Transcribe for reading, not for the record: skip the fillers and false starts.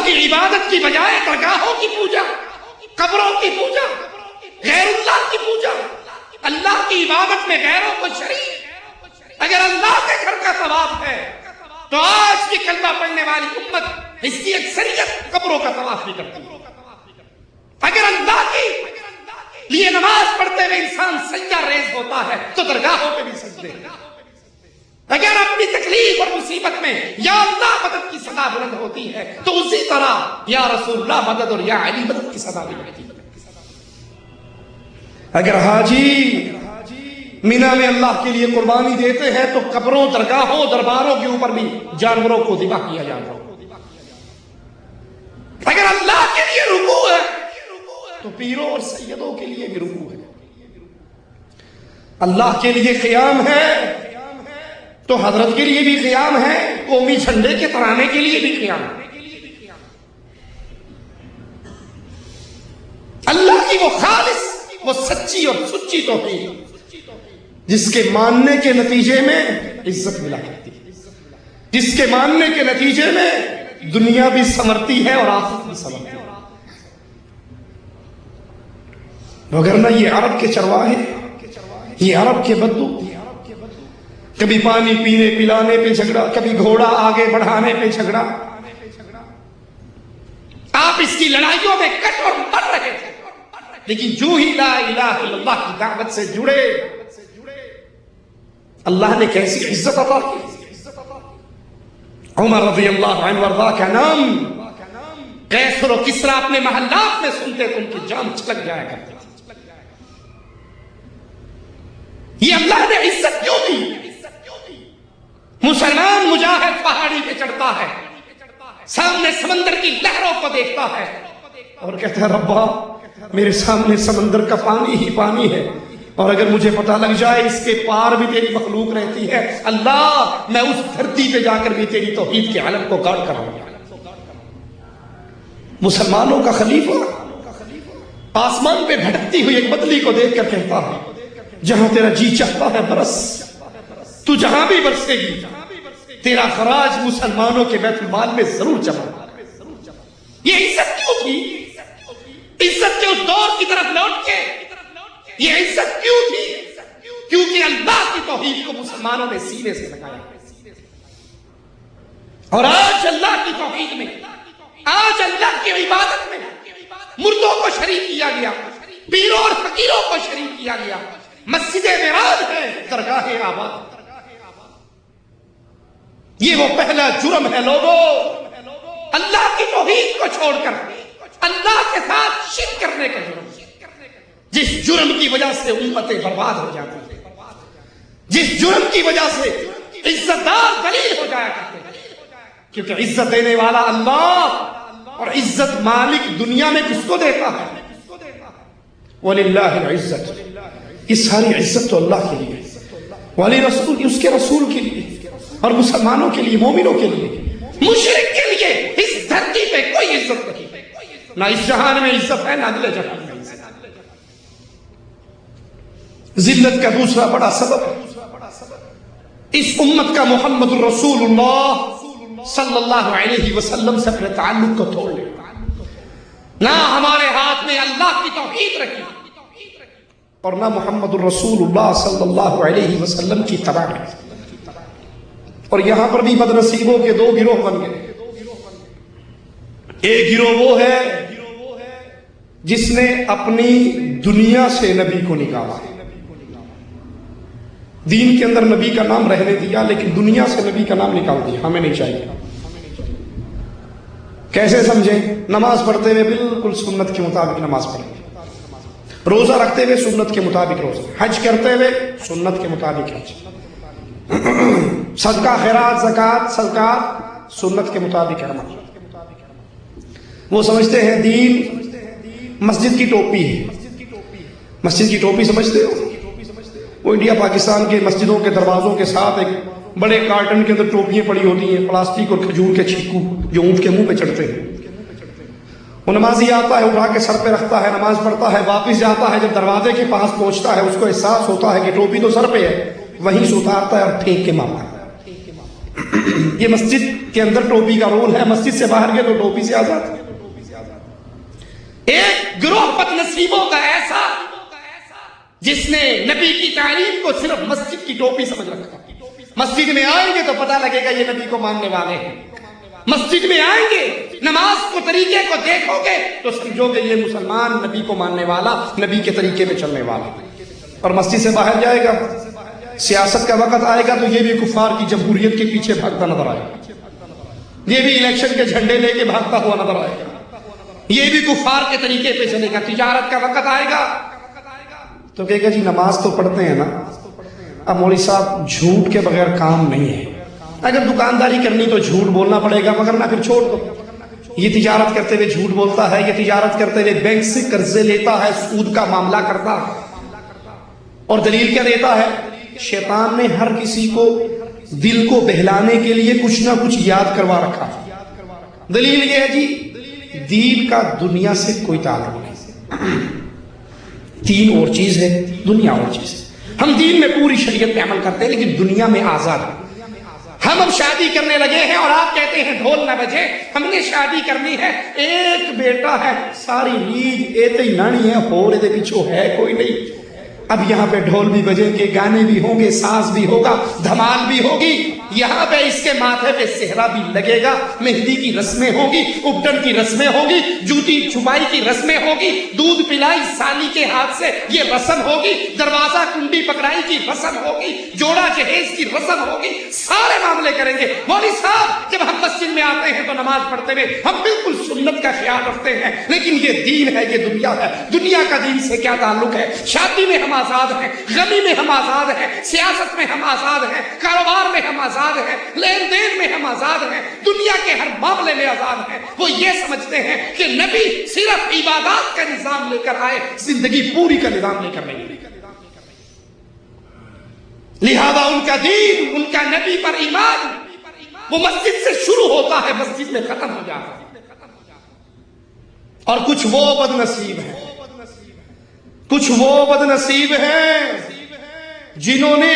کی عبادت کی بجائے درگاہوں کی پوجا، قبروں کی پوجا، غیر اللہ کی پوجا، اللہ کی عبادت میں غیروں کو شریک۔ اگر اللہ کے گھر کا طواف ہے تو آج کی کلمہ پڑھنے والی امت اس کی اکثریت قبروں کا طواف بھی کرتی ہے۔ اگر اللہ کی لیے نماز پڑھتے ہوئے انسان سجدہ ریز ہوتا ہے تو درگاہوں پہ بھی سجدے۔ اگر اپنی تکلیف اور مصیبت میں یا اللہ مدد کی صدا بلند ہوتی ہے تو اسی طرح یا رسول اللہ مدد اور یا علی مدد کی صدا بھی بلند ہوتی ہے۔ اگر حاجی مینا میں اللہ کے لیے قربانی دیتے ہیں تو قبروں، درگاہوں، درباروں کے اوپر بھی جانوروں کو ذبح کیا جاتا ہے۔ اگر اللہ کے لیے رکوع ہے تو پیروں اور سیدوں کے لیے بھی رکوع ہے۔ اللہ کے لیے قیام ہے تو حضرت کے لیے بھی قیام ہے، قومی جھنڈے کے ترانے کے لیے بھی قیام ہے۔ اللہ کی وہ خالص، وہ سچی اور سچی توحید جس کے ماننے کے نتیجے میں عزت ملا کرتی ہے، جس کے ماننے کے نتیجے میں دنیا بھی سنورتی ہے اور آخرت بھی سنورتی ہے۔ وگرنہ یہ عرب کے چرواہے، یہ عرب کے بدو، کبھی پانی پینے پلانے پہ جھگڑا، کبھی گھوڑا آگے بڑھانے پہ جھگڑا، آپ اس کی لڑائیوں میں کٹ اور مر رہے تھے، لیکن جو ہی لا الہ الا اللہ کی دعوت سے جڑے اللہ نے کیسی عزت عطا کی۔ عمر رضی اللہ عنہ وارضاہ کا نام قیصر و کسریٰ اپنے محلات میں سنتے تو ان کی جان چھلک جایا کرتی تھی۔ یہ اللہ نے عزت کیوں دی؟ مسلمان مجاہد پہاڑی پہ چڑھتا ہے، سامنے سمندر کی لہروں کو دیکھتا ہے اور کہتا ہے ربا میرے سامنے سمندر کا پانی ہی پانی ہے، اور اگر مجھے پتہ لگ جائے اس کے پار بھی تیری مخلوق رہتی ہے، اللہ میں اس دھرتی پہ جا کر بھی تیری توحید کے علم کو گاڑ کر آؤں گا۔ مسلمانوں کا خلیفہ آسمان پہ بھٹکتی ہوئی ایک بدلی کو دیکھ کر کہتا ہے جہاں تیرا جی چاہتا ہے برس، تو جہاں بھی برسے گی تیرا خراج مسلمانوں کے بیت المال میں ضرور جمع۔ یہ عزت کیوں تھی؟ عزت کے اس دور کی طرف لوٹ کے یہ عزت کیوں تھی؟ کیونکہ اللہ کی توحید کو مسلمانوں نے سینے سے لگایا، اور آج اللہ کی توحید میں، آج اللہ کی عبادت میں مردوں کو شریک کیا گیا، پیروں اور فقیروں کو شریک کیا گیا۔ مسجد معراج ہے، درگاہ آباد۔ یہ وہ پہلا جرم ہے لوگوں، اللہ کی توحید کو چھوڑ کر اللہ کے ساتھ شرک کرنے کا جرم، جس جرم کی وجہ سے امتیں برباد ہو جاتی ہیں، جس جرم کی وجہ سے عزت دار ذلیل ہو جایا کرتے ہیں، کیونکہ عزت دینے والا اللہ، اور عزت مالک دنیا میں کس کو دیتا ہے؟ وَلِلَّهِ الْعِزَّةُ، یہ ساری عزت تو اللہ کے لیے، وَلِرَسُولِ، اس کے رسول کے لیے، اور مسلمانوں کے لیے، مومنوں کے لیے۔ مشرک کے لیے اس دھرتی پہ کوئی عزت نہیں، نہ اس جہان میں عزت ہے نہ اگلے جہان میں عزت۔ ذلت کا دوسرا بڑا سبب اس امت کا محمد الرسول اللہ صلی اللہ علیہ وسلم سے اپنے تعلق کو توڑ لے، نہ ہمارے ہاتھ میں اللہ کی توحید رکھی اور نہ محمد الرسول اللہ صلی اللہ علیہ وسلم کی اتباع رکھی۔ اور یہاں پر بھی بد نصیبوں کے دو گروہ بن گئے۔ ایک گروہ وہ ہے جس نے اپنی دنیا سے نبی کو نکالا، دین کے اندر نبی کا نام رہنے دیا لیکن دنیا سے نبی کا نام نکال دیا، ہمیں نہیں چاہیے۔ کیسے سمجھیں؟ نماز پڑھتے ہوئے بالکل سنت کے مطابق نماز پڑھیں، روزہ رکھتے ہوئے سنت کے مطابق روزہ، حج کرتے ہوئے سنت کے مطابق حج، صدقہ خیرات زکوٰۃ صدقات سنت کے مطابق عمل۔ وہ سمجھتے ہیں دین مسجد کی ٹوپی ہے۔ مسجد کی ٹوپی سمجھتے ہو؟ وہ انڈیا پاکستان کے مسجدوں کے دروازوں کے ساتھ ایک بڑے کارٹن کے اندر ٹوپیاں پڑی ہوتی ہیں، پلاسٹک اور کھجور کے چھلکو جو اونٹ کے منہ پہ چڑھتے ہیں۔ وہ نمازی آتا ہے، اٹھا کے سر پہ رکھتا ہے، نماز پڑھتا ہے، واپس جاتا ہے، جب دروازے کے پاس پہنچتا ہے اس کو احساس ہوتا ہے کہ ٹوپی تو سر پہ ہے، وہیں سے اتارتا ہے اور پھینک کے مارتا ہے۔ یہ مسجد کے اندر ٹوپی کا رول ہے، مسجد سے باہر گئے تو ٹوپی سے آزاد۔ ایک گروہ بد نصیبوں کا ایسا جس نے نبی کی تعلیم کو صرف مسجد کی ٹوپی سمجھ رکھا۔ مسجد میں آئیں گے تو پتہ لگے گا یہ نبی کو ماننے والے ہیں، مسجد میں آئیں گے نماز کو طریقے کو دیکھو گے تو سمجھو گے یہ مسلمان نبی کو ماننے والا، نبی کے طریقے میں چلنے والا۔ اور مسجد سے باہر جائے گا، سیاست کا وقت آئے گا تو یہ بھی کفار کی جمہوریت کے پیچھے بھاگتا نظر آئے گا، یہ بھی الیکشن کے جھنڈے لے کے بھاگتا ہوا نظر آئے گا، یہ بھی کفار کے طریقے پہ چلے گا۔ تجارت کا وقت آئے گا تو کہے گا جی نماز تو پڑھتے ہیں نا، اب مولوی صاحب جھوٹ کے بغیر کام نہیں ہے، اگر دکانداری کرنی تو جھوٹ بولنا پڑے گا، مگر نہ پھر چھوڑ دو۔ یہ تجارت کرتے ہوئے جھوٹ بولتا ہے، یہ تجارت کرتے ہوئے بینک سے قرضے لیتا ہے، سود کا معاملہ کرتا ہے، اور دلیل کیا دیتا ہے؟ شیطان نے ہر کسی کو دل کو بہلانے کے لیے کچھ نہ کچھ یاد کروا رکھا۔ دلیل یہ ہے جی دین کا دنیا سے کوئی تعلق نہیں، دین اور چیز ہے، دنیا اور چیز ہے۔ ہم دین میں پوری شریعت پہ عمل کرتے ہیں لیکن دنیا میں آزاد ہیں۔ ہم اب شادی کرنے لگے ہیں اور آپ کہتے ہیں ڈھول نہ بجے، ہم نے شادی کرنی ہے، ایک بیٹا ہے، ساری ریج ایتے ہی نانی ہے، ہو رہے دے پیچھو ہے کوئی نہیں۔ اب یہاں پہ ڈھول بھی بجیں گے، گانے بھی ہوں گے، ساز بھی ہوگا، دھمال بھی ہوگی، یہاں پہ اس کے ماتھے پہ صحرا بھی لگے گا، مہندی کی رسمیں ہوگی، ابٹن کی رسمیں ہوگی، جوتی چھپائی کی رسمیں ہوگی، دودھ پلائی سالی کے ہاتھ سے یہ رسم ہوگی، دروازہ کنڈی پکڑائی کی رسم ہوگی، جوڑا جہیز کی رسم ہوگی، سارے معاملے کریں گے۔ مولوی صاحب جب ہم مسجد میں آتے ہیں تو نماز پڑھتے ہوئے ہم بالکل سنت کا خیال رکھتے ہیں، لیکن یہ دین ہے، یہ دنیا ہے، دنیا کا دین سے کیا تعلق ہے؟ شادی میں ہم آزاد ہیں، غمی میں ہم آزاد ہیں، سیاست میں ہم آزاد ہیں، کاروبار میں ہم آزاد ہیں، لین دین میں ہم آزاد ہیں، دنیا کے ہر معاملے میں آزاد ہیں۔ وہ یہ سمجھتے ہیں کہ نبی صرف عبادات کا نظام لے کر آئے، زندگی پوری کا نظام لے کر نہیں، لہذا ان کا دین، ان کا نبی پر ایمان وہ مسجد سے شروع ہوتا ہے، مسجد میں ختم ہو جاتا ہے۔ اور کچھ وہ بد نصیب ہیں، کچھ وہ بد نصیب ہیں جنہوں نے